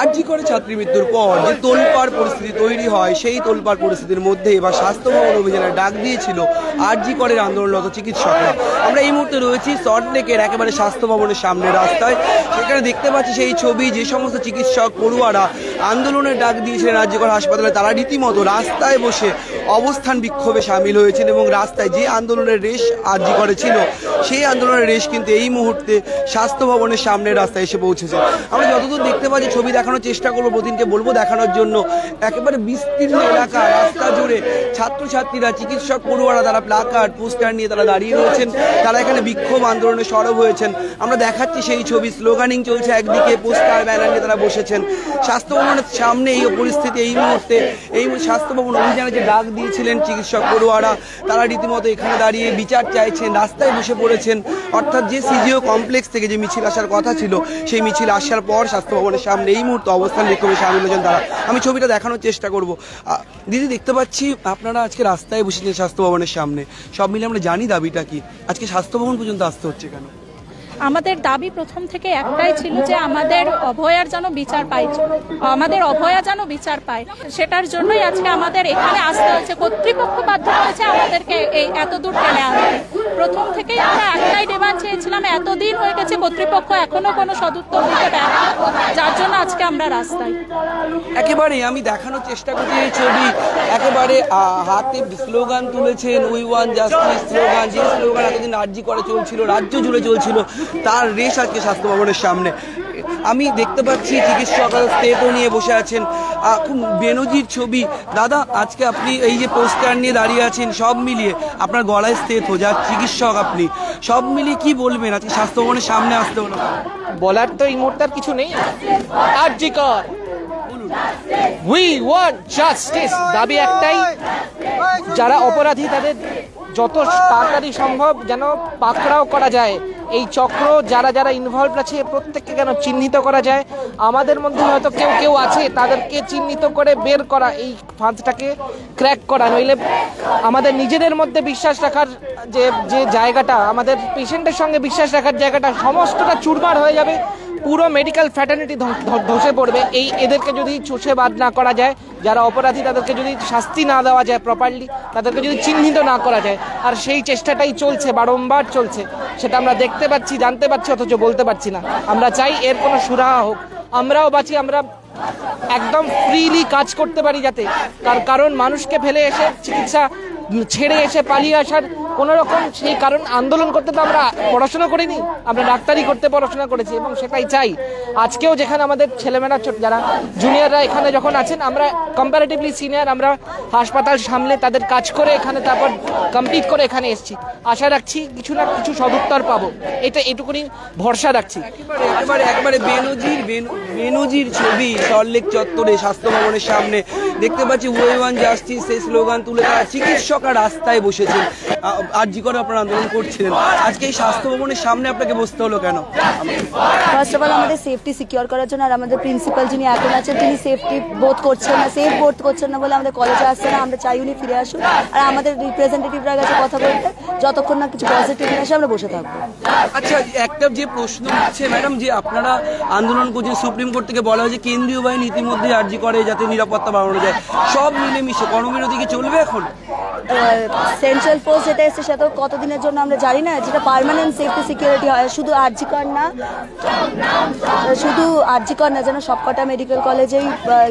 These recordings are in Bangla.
আরজি করে ছাত্রী মৃত্যুর পর যে তোলপাড় পরিস্থিতি তৈরি হয়, সেই তোলপাড় পরিস্থিতির মধ্যে এবার স্বাস্থ্য ভবন অভিযানের ডাক দিয়েছিল আরজি করের আন্দোলনরত চিকিৎসকরা। আমরা এই মুহূর্তে রয়েছি সল্টলেকের একেবারে স্বাস্থ্য ভবনের সামনে রাস্তায়। সেখানে দেখতে পাচ্ছি সেই ছবি, যে সমস্ত চিকিৎসক পড়ুয়ারা আন্দোলনের ডাক দিয়েছিলেন আরজি কর হাসপাতালে, তারা রীতিমতো রাস্তায় বসে অবস্থান বিক্ষোভে সামিল হয়েছেন এবং রাস্তায় যে আন্দোলনের রেশ আরজি করে ছিল, সেই আন্দোলনের রেশ কিন্তু এই মুহূর্তে স্বাস্থ্য ভবনের সামনে রাস্তায় এসে পৌঁছেছে। আমরা যতদূর দেখতে পাচ্ছি, ছবি দেখানোর চেষ্টা করবো, প্রতিদিনকে বলবো দেখানোর জন্য। একেবারে বিস্তীর্ণ এলাকা, রাস্তা জুড়ে ছাত্রছাত্রীরা, চিকিৎসক পড়ুয়ারা, তারা প্লাকার্ড পোস্টার নিয়ে তারা দাঁড়িয়ে রয়েছেন। তারা এখানে বিক্ষোভ আন্দোলনে সরব হয়েছেন। আমরা দেখাচ্ছি সেই ছবি, স্লোগানিং চলছে একদিকে, পোস্টার ব্যানার নিয়ে তারা বসেছেন স্বাস্থ্য ভবনের সামনে। এই পরিস্থিতি এই মুহূর্তে, এই স্বাস্থ্য ভবন অভিযানে যে ডাক দিয়েছিলেন চিকিৎসক পড়ুয়ারা, তারা রীতিমতো এখানে দাঁড়িয়ে বিচার চাইছেন, রাস্তায় বসে পড়েছেন। অর্থাৎ যে সিজিও কমপ্লেক্স থেকে যে মিছিল আসার কথা ছিল, সেই মিছিল আসার পর স্বাস্থ্য ভবনের সামনে এই মুহূর্তে অবস্থান বিক্ষোভে সামিল হয়েছেন তারা। আমি ছবিটা দেখানোর চেষ্টা করব। দিদি, দেখতে পাচ্ছি আপনারা আজকে রাস্তায় বসেছেন স্বাস্থ্য ভবনের সামনে। সব মিলে আমরা জানি দাবিটা কি, আজকে স্বাস্থ্য ভবন পর্যন্ত আসতে হচ্ছে কেন? আমাদের দাবি প্রথম থেকে একটাই ছিল যে আমাদের অভয়ার যেন বিচার পাই, আমাদের অভয়া যেন বিচার পায়। সেটার জন্যই আজকে আমাদের এখানে আসতে হয়েছে। কর্তৃপক্ষ বাধ্য করেছে আমাদেরকে এই এত দূর টেনে আনতে। প্রথম থেকেই আমরা একটাই ডিমান্ড চেয়েছিলাম, এতদিন হয়ে গেছে কর্তৃপক্ষ এখনো কোনো সদুত্তর দিতে দেয় না, যার জন্য আজকে আমরা রাস্তায়। একেবারে আমি দেখানোর চেষ্টা করছি এই ছবি, একেবারে হাতে স্লোগান তুলেছেন, উই ওয়ান্ট জাস্টিস স্লোগান, যে স্লোগান এতদিন আরজি করে চলছিল, রাজ্য জুড়ে চলছিল, তার রেশ আজকে স্বাস্থ্য ভবনের সামনে। আমি দেখতে পাচ্ছি চিকিৎসকরা স্টেটও নিয়ে বসে আছেন, খুব বেনজির ছবি। দাদা, আজকে আপনি এই যে পোস্টার নিয়ে দাঁড়িয়ে আছেন, সব মিলিয়ে আপনার গলায় স্টেট হয়ে যাক চিকিৎসক, আপনি সব মিলিয়ে কি বলবেন আজকে স্বাস্থ্য ভবনের সামনে আসতে হলো? বলার তো এই মুহূর্তে কিছু নেই। আরজি কর, উই ওয়ান্ট জাস্টিস। দাবি একটাই, যারা অপরাধী তাদের যত তাড়াতাড়ি সম্ভব যেন পাকড়াও করা যায়। এই চক্র যারা যারা ইনভলভ আছে প্রত্যেককে যেন চিহ্নিত করা যায়। আমাদের মধ্যে হয়তো কেউ কেউ আছে, তাদেরকে চিহ্নিত করে বের করা, এই ফাঁদটাকে ক্র্যাক করা। নইলে আমাদের নিজেদের মধ্যে বিশ্বাস রাখার যে জায়গাটা, আমাদের পেশেন্টের সঙ্গে বিশ্বাস রাখার জায়গাটা সমস্তটা চুরমার হয়ে যাবে। পুরো মেডিকেল ফ্র্যাটার্নিটি ধসে পড়বে। এদেরকে যদি চুষে বাদ না করা যায়, যারা অপরাধী তাদেরকে যদি শাস্তি না দেওয়া যায় প্রপারলি, তাদেরকে যদি চিহ্নিত না করা যায়, আর সেই চেষ্টাটাই চলছে, বারংবার চলছে। সেটা আমরা দেখতে পাচ্ছি, জানতে পারছি, অথচ বলতে পারছি না। আমরা চাই এর কোনো সুরাহা হোক, আমরাও বাঁচি, আমরা একদম ফ্রিলি কাজ করতে পারি যাতে। তার কারণ মানুষকে ফেলে এসে, চিকিৎসা ছেড়ে এসে পালিয়ে আসার কোনো রকম সেই কারণ আন্দোলন করতে তো আমরা পড়াশোনা করিনি, আমরা ডাক্তারি করতে পড়াশোনা করেছি এবং সেটাই চাই। আজকেও যেখানে আমাদের ছেলেমেয়েরা যারা জুনিয়ররা এখানে যখন আছেন, আমরা কম্পারেটিভলি সিনিয়র, আমরা হাসপাতাল সামলে তাদের কাজ করে এখানে তারপর কমপ্লিট করে এখানে এসেছি। আশা রাখছি কিছু না কিছু সদুত্তর পাবো, এটুকুনি ভরসা রাখছি। একবারে বেনজির ছবি সল্টলেক চত্বরে স্বাস্থ্য ভবনের সামনে দেখতে পাচ্ছি উই ওয়ান্ট জাস্টিস, সেই স্লোগান তুলে তারা চিকিৎসকরা রাস্তায় বসেছেন। আরজি করে আপনারা আন্দোলন করছিলেন, আজকে এই স্বাস্থ্য ভবনের সামনে আপনাকে বসতে হলো কেন? ফার্স্ট অফ অল আমাদের সেফটি সিকিউর করার জন্য, আর আমাদের প্রিন্সিপাল যিনি এখন আছেন তিনি সেফটি বোধ করছেন না, সেফ বোধ করছেন না বলে আমাদের কলেজে আসছে না। আমরা চাই উনি ফিরে আসুন, আর আমাদের রিপ্রেজেন্টেটিভরা কাছে কথা বলতে, যতক্ষণ না কিছু পজিটিভ নিয়ে আসে আমরা বসে থাকবো। আচ্ছা, একটা যে প্রশ্ন হচ্ছে ম্যাডাম, যে আপনারা আন্দোলন করছেন, সুপ্রিম কোর্ট থেকে বলা হয়েছে কেন্দ্রীয় বাহিনী ইতিমধ্যে আরজি করে যাতে নিরাপত্তা বাড়ানো যায়, সব মিলেমিশে কর্মবিরতি কি চলবে এখন? সেন্ট্রাল ফোর্স যেটা এসছে সেটা কতদিনের জন্য আমরা জানি না, যেটা পার্মানেন্ট সেফটি সিকিউরিটি হয়। শুধু আরজি কর না, যেন সবকটা মেডিকেল কলেজেই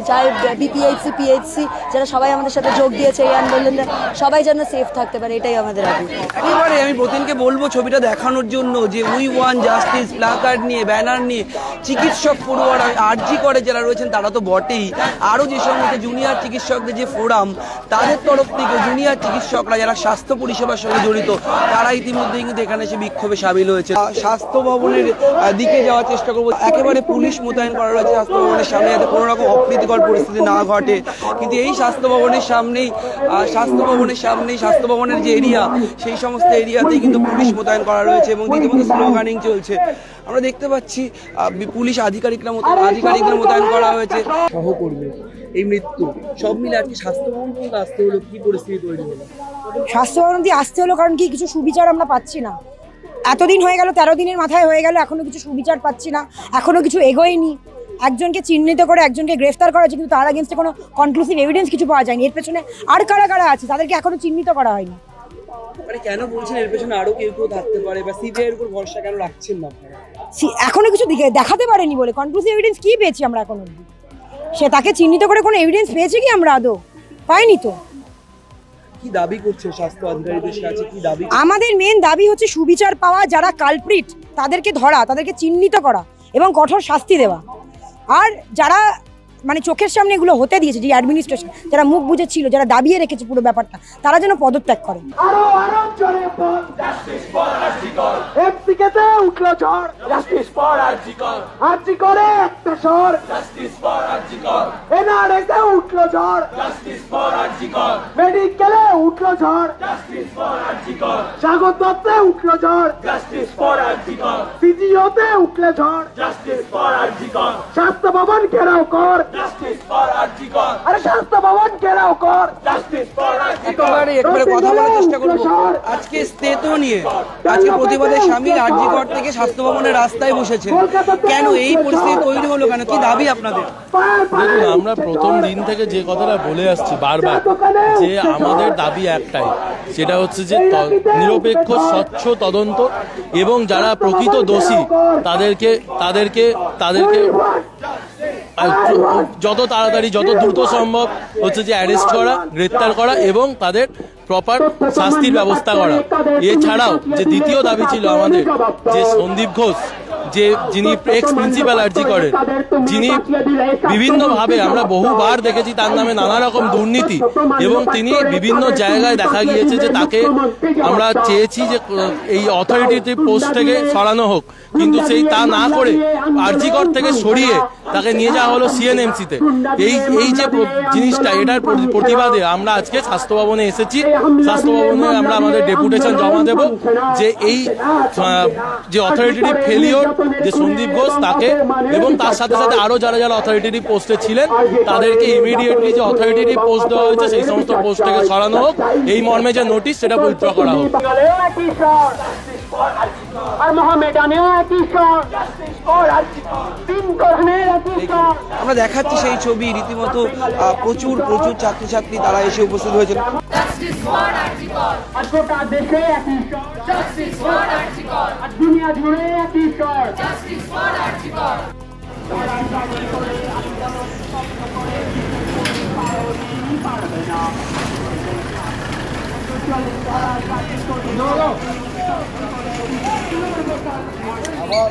যাই, বিপিএইচসি, পিএইচসি, যারা সবাই আমাদের সাথে যোগ দিয়েছে এই আন্দোলনে, সবাই যেন সেফ থাকতে পারে, এটাই আমাদের দাবি। এবারে আমি প্রতিদিনকে বলবো ছবিটা দেখানোর জন্য যে উই ওয়ান্ট জাস্টিস প্লাকার্ড নিয়ে, ব্যানার নিয়ে চিকিৎসক পড়ুয়ারা আরজি করে যারা রয়েছেন তারা তো বটেই, আরও যে সমস্ত জুনিয়র চিকিৎসকদের যে ফোরাম, তাদের তরফ থেকে জুনিয়র চিকিৎসকরা যারা স্বাস্থ্য পরিষেবার সঙ্গে জড়িত, তারা ইতিমধ্যেই কিন্তু এখানে এসে বিক্ষোভে সামিল হয়েছে। স্বাস্থ্য ভবনের দিকে যাওয়ার চেষ্টা করবো, একেবারে পুলিশ মোতায়েন করা রয়েছে স্বাস্থ্য ভবনের সামনে যাতে কোনো রকম অপ্রীতিকর পরিস্থিতি না ঘটে। কিন্তু এই স্বাস্থ্য ভবনের ভবনের যে এরিয়া, সেই সমস্ত এরিয়াতেই কিন্তু পুলিশ মোতায়েন করা রয়েছে এবং রীতিমতো স্লোগানিং চলছে। আমরা দেখতে পাচ্ছি পুলিশ আধিকারিকরা মোতায়েন করা হয়েছে। সহকর্মী এই মৃত্যু সব মিলে আর কি স্বাস্থ্য ভবন পর্যন্ত আসতে হলো, কি পরিস্থিতি তৈরি হলো? স্বাস্থ্য ভবন দিয়ে আসতে হলো কারণ কি, কিছু সুবিচার আমরা পাচ্ছি না। এতদিন হয়ে গেল, 13 দিনের মাথায় হয়ে গেল, এখনো কিছু সুবিচার পাচ্ছি না, এখনো কিছু এগোয়নি। একজনকে চিহ্নিত করে একজনকে গ্রেফতার করা হয়েছে, কিন্তু তার এগেনস্টে কোনো কনক্লুসিভ এভিডেন্স কিছু পাওয়া যায়নি। এর পেছনে আর কারা কারা আছে তাদেরকে এখনো চিহ্নিত করা হয়নি। মানে কেন বলছেন এর পেছনে আরো কেউ থাকতে পারে, বা সিবিআই এর উপর ভরসা কেন রাখছেন না আপনারা? এখনো কিছু দেখাতে পারেনি বলে কনক্লুসিভ এভিডেন্স কি পেয়েছি আমরা এখন অবধি? সে তাকে চিহ্নিত করে কোনো এভিডেন্স পেয়েছে কি আমরা আদৌ? পাইনি তো। কি দাবি করছে স্বাস্থ্য আধিকারিকদের কাছে, কি দাবি? আমাদের মেন দাবি হচ্ছে সুবিচার পাওয়া, যারা কালপ্রিট তাদেরকে ধরা, তাদেরকে চিহ্নিত করা এবং কঠোর শাস্তি দেওয়া। আর যারা মানে চোখের সামনে এগুলো হতে দিয়েছে, যে অ্যাডমিনিস্ট্রেশন যারা মুখ বুঝেছিল, যারা দাবিয়ে রেখেছে পুরো ব্যাপারটা, তারা যেন পদত্যাগ করে। মেডিকেলে উঠলো ঝড়, স্বাগত দত্তে উঠলো ঝড়, সিজিওতে উঠলো ঝড়, স্বাস্থ্য ভবন ঘেরাও কর, আরে স্বাস্থ্য ভবন ঘেরাও কর। একেবারে কথা বলার চেষ্টা করবো। আজকে স্টেতো নিয়ে আজকে প্রতিবাদের স্বামী আরজি কর থেকে স্বাস্থ্য ভবনের রাস্তায় বসেছে, কেন এই পরিস্থিতি তৈরি হলো, কেন কি দাবি আপনাদের? দেখুন, আমরা প্রথম দিন থেকে যে কথাটা বলে আসছি বারবার, যে আমাদের দাবি একটাই, সেটা হচ্ছে যে নিরপেক্ষ স্বচ্ছ তদন্ত এবং যারা প্রকৃত দোষী তাদেরকে তাদেরকে তাদেরকে যত তাড়াতাড়ি যত দ্রুত সম্ভব হচ্ছে যে অ্যারেস্ট করা, গ্রেপ্তার করা এবং তাদের প্রপার শাস্তির ব্যবস্থা করা। এছাড়াও যে দ্বিতীয় দাবি ছিল আমাদের, যে সন্দীপ ঘোষ যিনি এক্স প্রিন্সিপাল আরজি করেন, যিনি বিভিন্নভাবে আমরা বহুবার দেখেছি তার নামে নানা রকম দুর্নীতি, এবং তিনি বিভিন্ন জায়গায় দেখা গিয়েছে যে তাকে আমরা চেয়েছি যে এই অথরিটি পোস্ট থেকে সরানো হোক, কিন্তু সেই তা না করে আরজি কর থেকে সরিয়ে তাকে নিয়ে যাওয়া হলো সিএনএমসিতে। এই যে জিনিসটা, এটার প্রতিবাদে আমরা আজকে স্বাস্থ্য ভবনে এসেছি। স্বাস্থ্য ভবনে আমরা আমাদের ডেপুটেশন জমা দেব, যে এই যে অথরিটেটিভ ফেলিওর যে সন্দীপ ঘোষ তাকে এবং তার সাথে সাথে আরো যারা যারা অথরিটেটিভ পোস্টে ছিলেন তাদেরকে ইমিডিয়েটলি যে অথরিটেটিভ পোস্ট দেওয়া হয়েছে সেই সমস্ত পোস্ট থেকে সরানো হোক, এই মর্মে যে নোটিশ সেটা উইথড্র করা হোক। আমরা দেখাচ্ছি সেই ছবি, রীতিমতো প্রচুর প্রচুর ছাত্রছাত্রী তারা এসে উপস্থিত হয়েছেন। দুনিয়া জুড়ে একই স্বর। আবার